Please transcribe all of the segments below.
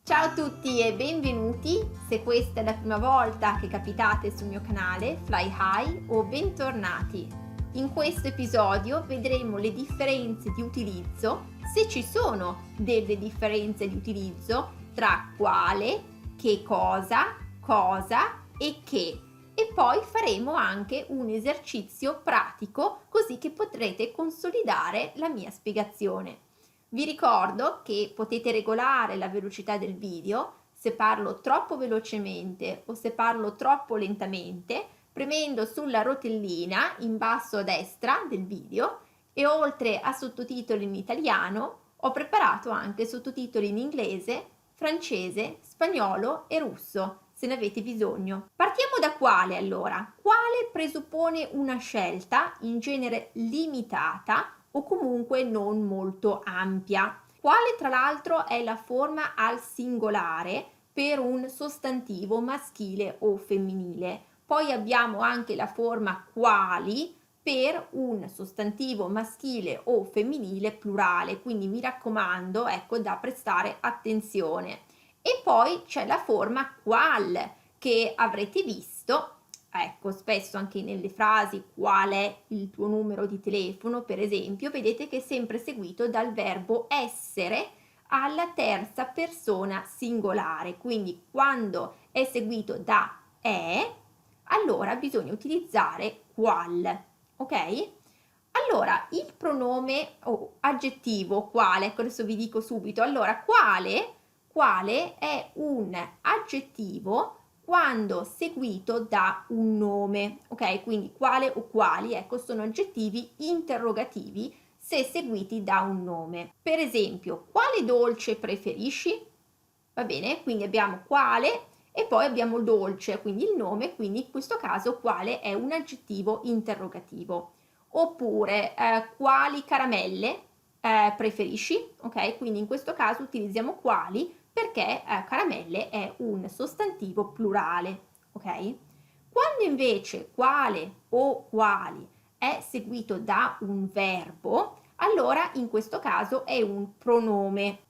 Ciao a tutti e benvenuti, se questa è la prima volta che capitate sul mio canale Fly High o bentornati. In questo episodio vedremo le differenze di utilizzo, se ci sono delle differenze di utilizzo tra quale, che cosa e che. E poi faremo anche un esercizio pratico così che potrete consolidare la mia spiegazione. Vi ricordo che potete regolare la velocità del video se parlo troppo velocemente o se parlo troppo lentamente, premendo sulla rotellina in basso a destra del video, e oltre a sottotitoli in italiano ho preparato anche sottotitoli in inglese, francese, spagnolo e russo, se ne avete bisogno. Partiamo da quale allora? Quale presuppone una scelta, in genere limitata, o comunque non molto ampia. Quale tra l'altro è la forma al singolare per un sostantivo maschile o femminile. Poi abbiamo anche la forma quali per un sostantivo maschile o femminile plurale, quindi mi raccomando, ecco, da prestare attenzione. E poi c'è la forma qual, che avrete visto, ecco, spesso anche nelle frasi qual è il tuo numero di telefono, per esempio, vedete che è sempre seguito dal verbo essere alla terza persona singolare. Quindi quando è seguito da è, allora bisogna utilizzare qual, ok? Allora, il pronome o aggettivo quale, ecco adesso vi dico subito, allora quale è un aggettivo quando seguito da un nome, ok? Quindi quale o quali, ecco, sono aggettivi interrogativi se seguiti da un nome. Per esempio, quale dolce preferisci? Va bene? Quindi abbiamo quale e poi abbiamo dolce, quindi il nome, quindi in questo caso quale è un aggettivo interrogativo. Oppure quali caramelle preferisci? Ok? Quindi in questo caso utilizziamo quali perché caramelle è un sostantivo plurale, ok? Quando invece quale o quali è seguito da un verbo, allora in questo caso è un pronome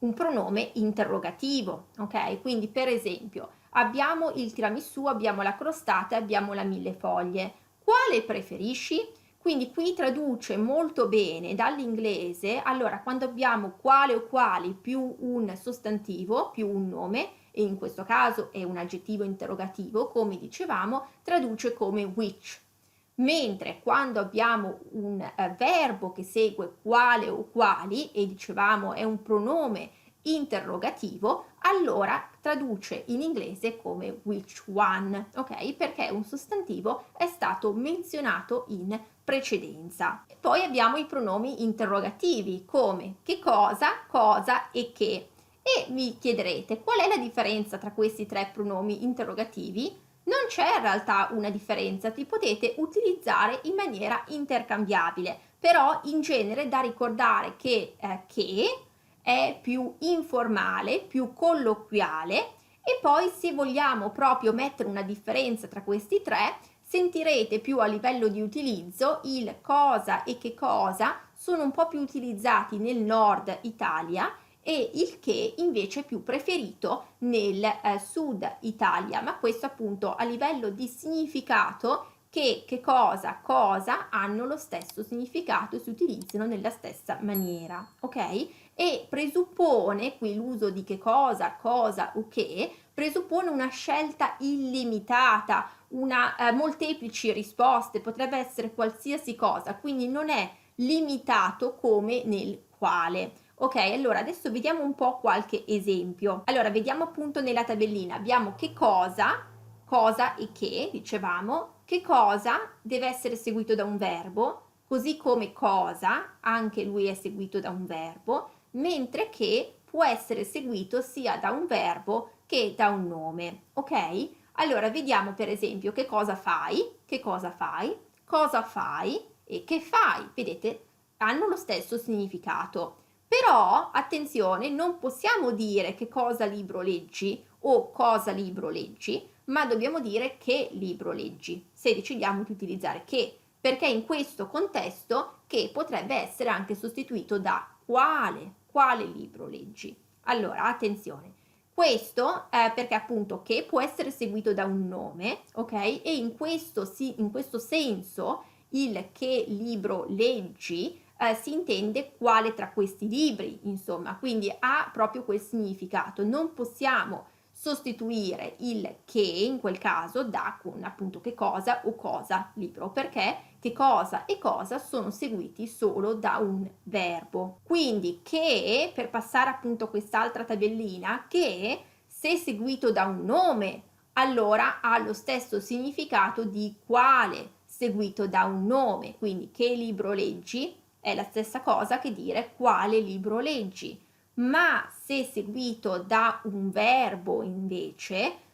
interrogativo, ok? Quindi per esempio abbiamo il tiramisù, abbiamo la crostata, abbiamo la millefoglie. Quale preferisci? Quindi qui traduce molto bene dall'inglese. Allora, quando abbiamo quale o quali più un sostantivo, più un nome, e in questo caso è un aggettivo interrogativo, come dicevamo, traduce come which. Mentre quando abbiamo un verbo che segue quale o quali, e dicevamo è un pronome interrogativo, allora traduce in inglese come which one, ok? Perché un sostantivo è stato menzionato in precedenza. E poi abbiamo i pronomi interrogativi come che cosa e che. E mi chiederete qual è la differenza tra questi tre pronomi interrogativi? Non c'è in realtà una differenza, li potete utilizzare in maniera intercambiabile, però in genere da ricordare che è più informale, più colloquiale, e poi se vogliamo proprio mettere una differenza tra questi tre, sentirete più a livello di utilizzo il cosa e che cosa sono un po' più utilizzati nel nord Italia e il che invece è più preferito nel sud Italia, ma questo appunto a livello di significato, che cosa hanno lo stesso significato e si utilizzano nella stessa maniera, ok? E presuppone qui l'uso di che cosa o che, presuppone una scelta illimitata, una molteplici risposte, potrebbe essere qualsiasi cosa, quindi non è limitato come nel quale. Ok, allora adesso vediamo un po' qualche esempio. Allora, vediamo appunto nella tabellina, abbiamo che cosa e che, dicevamo, che cosa deve essere seguito da un verbo, così come cosa, anche lui è seguito da un verbo, mentre che può essere seguito sia da un verbo che da un nome, ok? Allora, vediamo per esempio che cosa fai e che fai, vedete, hanno lo stesso significato. Però, attenzione, non possiamo dire che cosa libro leggi o cosa libro leggi, ma dobbiamo dire che libro leggi, se decidiamo di utilizzare che, perché in questo contesto che potrebbe essere anche sostituito da quale libro leggi. Allora, attenzione, Questo perché appunto che può essere seguito da un nome, ok? E in questo senso il che libro leggi si intende quale tra questi libri, insomma, quindi ha proprio quel significato. Non possiamo sostituire il che in quel caso da con appunto che cosa o cosa libro, perché che cosa e cosa sono seguiti solo da un verbo. Quindi che, per passare appunto a quest'altra tabellina, che se seguito da un nome allora ha lo stesso significato di quale seguito da un nome, quindi che libro leggi è la stessa cosa che dire quale libro leggi, ma se seguito da un verbo invece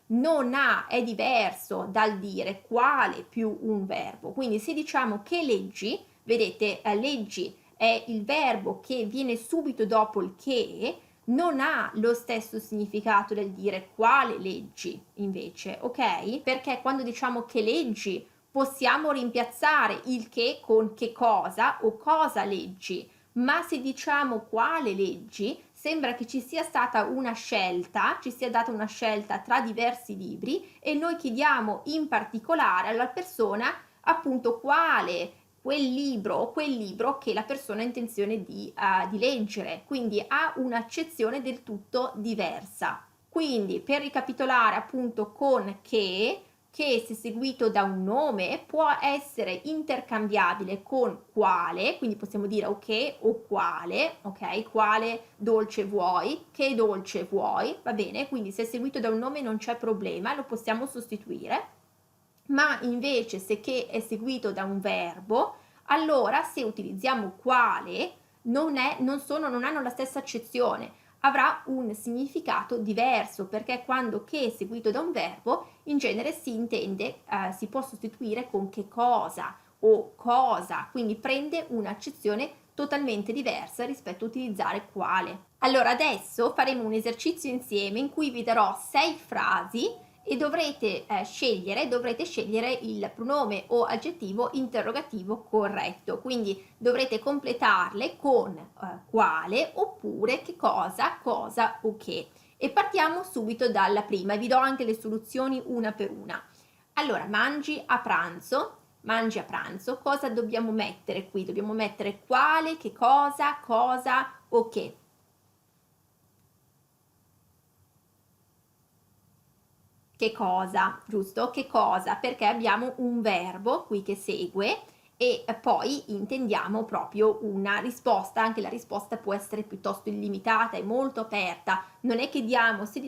è diverso dal dire quale più un verbo. Quindi se diciamo che leggi, vedete, leggi è il verbo che viene subito dopo il che, non ha lo stesso significato del dire quale leggi invece, ok? Perché quando diciamo che leggi possiamo rimpiazzare il che con che cosa o cosa leggi, ma se diciamo quale leggi sembra che ci sia stata una scelta, ci sia data una scelta tra diversi libri e noi chiediamo in particolare alla persona appunto quale quel libro che la persona ha intenzione di leggere, quindi ha un'accezione del tutto diversa. Quindi per ricapitolare appunto con che se seguito da un nome può essere intercambiabile con quale, quindi possiamo dire ok o quale, ok? Quale dolce vuoi, che dolce vuoi, va bene? Quindi se è seguito da un nome non c'è problema, lo possiamo sostituire. Ma invece se che è seguito da un verbo, allora se utilizziamo quale non hanno la stessa accezione, avrà un significato diverso, perché quando che è seguito da un verbo in genere si intende, si può sostituire con che cosa o cosa, quindi prende un'accezione totalmente diversa rispetto a utilizzare quale. Allora adesso faremo un esercizio insieme in cui vi darò 6 frasi e dovrete scegliere il pronome o aggettivo interrogativo corretto, quindi dovrete completarle con quale oppure che cosa, cosa o che. E partiamo subito dalla prima e vi do anche le soluzioni una per una. Allora, mangi a pranzo, cosa dobbiamo mettere qui? Dobbiamo mettere quale, che cosa o che. Che cosa, giusto? Che cosa? Perché abbiamo un verbo qui che segue e poi intendiamo proprio una risposta, anche la risposta può essere piuttosto illimitata e molto aperta, non è che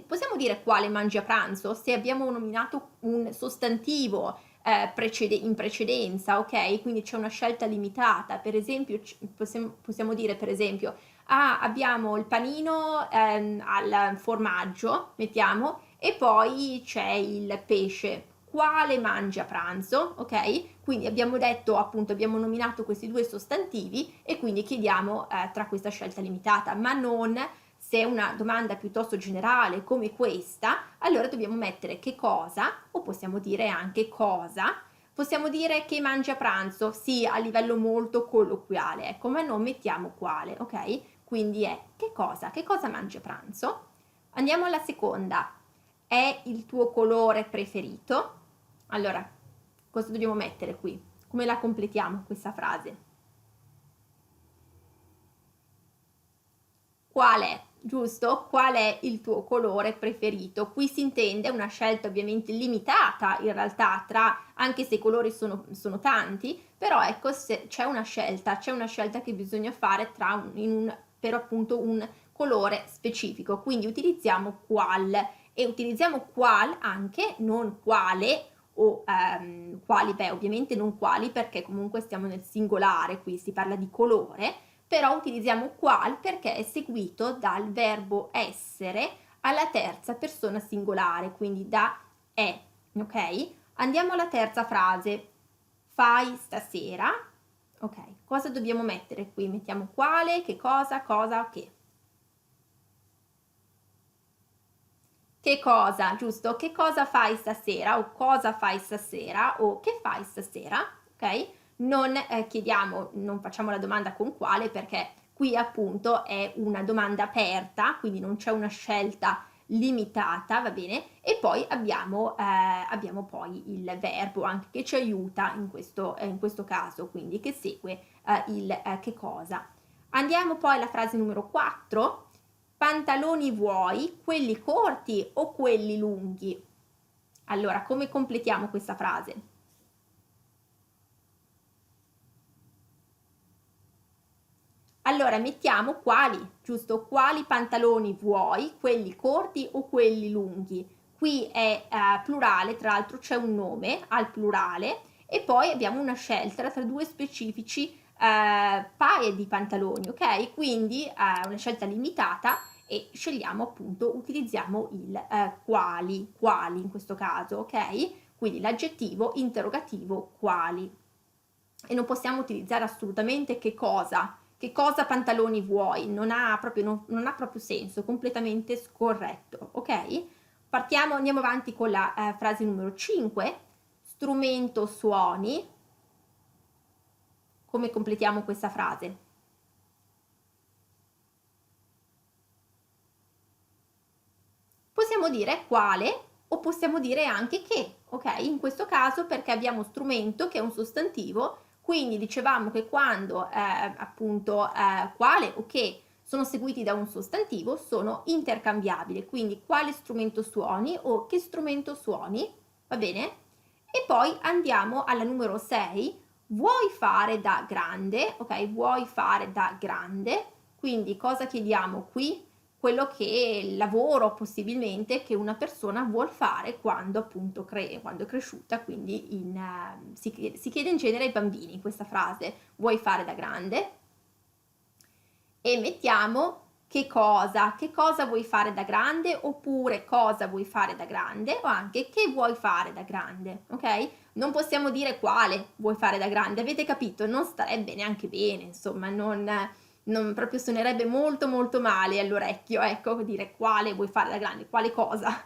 possiamo dire quale mangi a pranzo se abbiamo nominato un sostantivo in precedenza, ok? Quindi c'è una scelta limitata, per esempio possiamo dire per esempio abbiamo il panino al formaggio, mettiamo, e poi c'è il pesce. Quale mangi a pranzo? Ok? Quindi abbiamo detto appunto, abbiamo nominato questi due sostantivi e quindi chiediamo tra questa scelta limitata, ma non se è una domanda piuttosto generale come questa, allora dobbiamo mettere che cosa o possiamo dire anche cosa. Possiamo dire che mangi a pranzo, sì, a livello molto colloquiale, ecco, ma non mettiamo quale, ok? Quindi è che cosa mangi a pranzo? Andiamo alla seconda. È il tuo colore preferito? Allora, cosa dobbiamo mettere qui? Come la completiamo questa frase? Qual è? Giusto? Qual è il tuo colore preferito? Qui si intende una scelta ovviamente limitata in realtà anche se i colori sono tanti, però ecco se c'è una scelta che bisogna fare per appunto un colore specifico, quindi utilizziamo qual e utilizziamo qual anche, non quale o quali, ovviamente non quali perché comunque stiamo nel singolare, qui si parla di colore, però utilizziamo qual perché è seguito dal verbo essere alla terza persona singolare, quindi da è, ok? Andiamo alla terza frase. Fai stasera, ok? Cosa dobbiamo mettere qui? Mettiamo quale, che cosa, che. Che cosa, giusto? Che cosa fai stasera o cosa fai stasera o che fai stasera, ok? Non non facciamo la domanda con quale perché qui appunto è una domanda aperta, quindi non c'è una scelta limitata, va bene? E poi abbiamo poi il verbo anche che ci aiuta in questo caso, quindi che segue il che cosa. Andiamo poi alla frase numero 4. Pantaloni vuoi, quelli corti o quelli lunghi? Allora, come completiamo questa frase? Allora, mettiamo quali, giusto? Quali pantaloni vuoi, quelli corti o quelli lunghi? Qui è plurale, tra l'altro c'è un nome al plurale e poi abbiamo una scelta tra due specifici paia di pantaloni, ok? Quindi una scelta limitata e scegliamo appunto, utilizziamo il quali in questo caso, ok? Quindi l'aggettivo interrogativo quali. E non possiamo utilizzare assolutamente che cosa pantaloni vuoi, non ha proprio senso, completamente scorretto, ok? Andiamo avanti con la frase numero 5, strumento suoni. Come completiamo questa frase? Possiamo dire quale o possiamo dire anche che, ok? In questo caso perché abbiamo strumento che è un sostantivo, quindi dicevamo che quando appunto quale o che sono seguiti da un sostantivo sono intercambiabili, quindi quale strumento suoni o che strumento suoni, va bene? E poi andiamo alla numero 6, vuoi fare da grande, ok? Vuoi fare da grande, quindi cosa chiediamo qui? Quello che il lavoro possibilmente che una persona vuol fare quando appunto quando è cresciuta, quindi si chiede in genere ai bambini questa frase, vuoi fare da grande? E mettiamo che cosa vuoi fare da grande, oppure cosa vuoi fare da grande, o anche che vuoi fare da grande, ok? Non possiamo dire quale vuoi fare da grande, avete capito? Non starebbe neanche bene, insomma, non proprio suonerebbe molto molto male all'orecchio, ecco, dire quale vuoi fare da grande, quale cosa,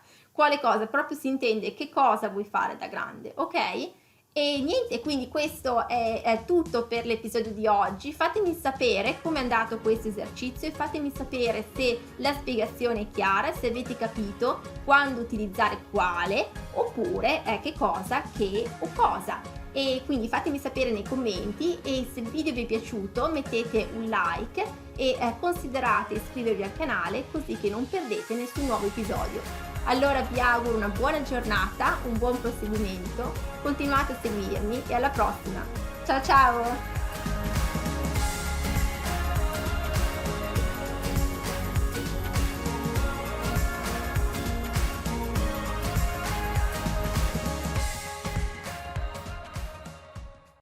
proprio si intende che cosa vuoi fare da grande, ok? E niente, quindi questo è tutto per l'episodio di oggi. Fatemi sapere come è andato questo esercizio e fatemi sapere se la spiegazione è chiara, se avete capito quando utilizzare quale oppure che cosa, che o cosa. E quindi fatemi sapere nei commenti e se il video vi è piaciuto mettete un like e considerate iscrivervi al canale così che non perdete nessun nuovo episodio. Allora vi auguro una buona giornata, un buon proseguimento, continuate a seguirmi e alla prossima. Ciao ciao!